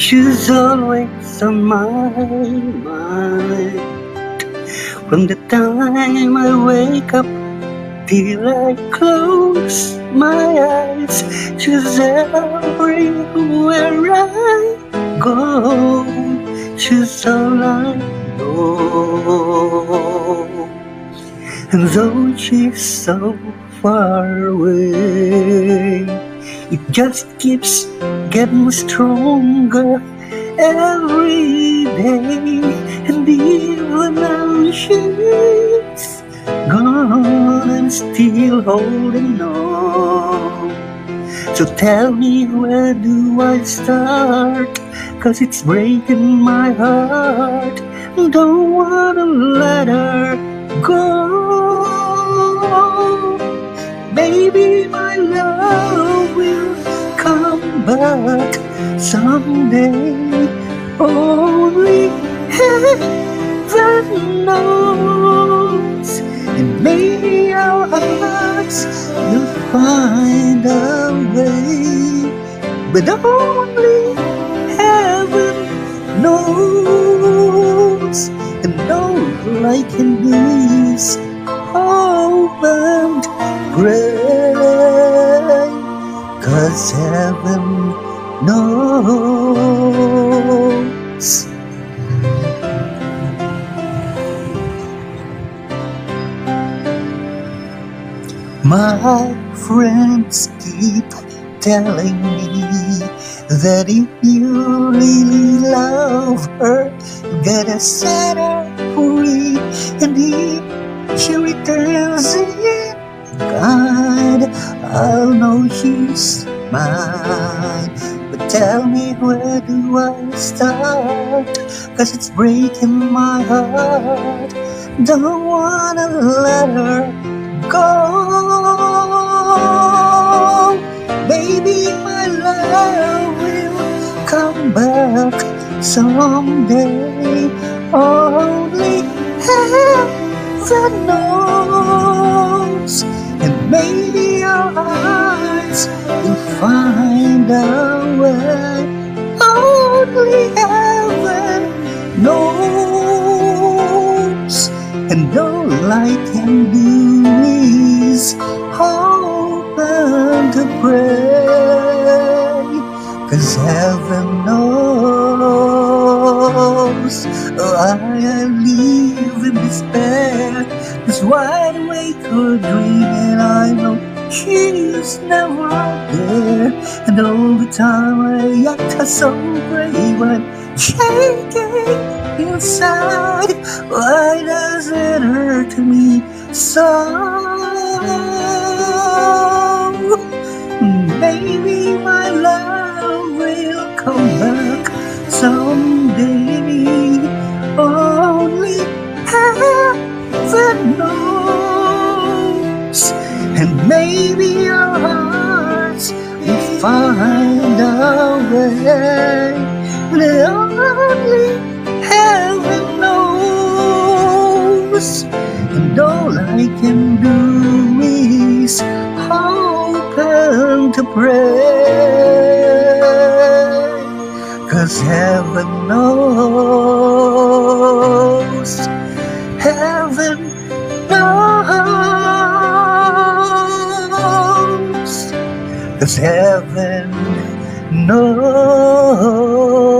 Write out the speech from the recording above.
She's always on my mind. From the time I wake up till I close my eyes, she's everywhere I go. She's all I know. And though she's so far away, it just keeps getting stronger every day. And even now she's gone, I'm still holding on. So tell me, where do I start? 'Cause it's breaking my heart. Don't wanna let her go. Maybe my love will come back someday. Only heaven knows. And maybe our hearts will find a way. But only heaven knows. And all I can do is hope and pray, 'cause heaven knows. My friends keep telling me that if you really love her, you gotta set her free. And if she returns in kind, I'll know she's mine. But tell me, where do I start? 'Cause it's breaking my heart. Don't wanna let her go. Maybe my love will come back someday. Only heaven knows. And maybe our hearts will find a way. Only heaven knows. And all I can do is hope and to pray, 'cause heaven knows. Oh, I live in despair, this wide awake or dreaming. I know she's never there. And all the time I act so brave, I'm shaking inside. Why does it hurt me so? Maybe my love will come back someday. Only heaven knows. And maybe our hearts will find a way. But only heaven knows. And all I can do is hope and to pray, 'cause heaven knows. Heaven knows. 'Cause heaven knows.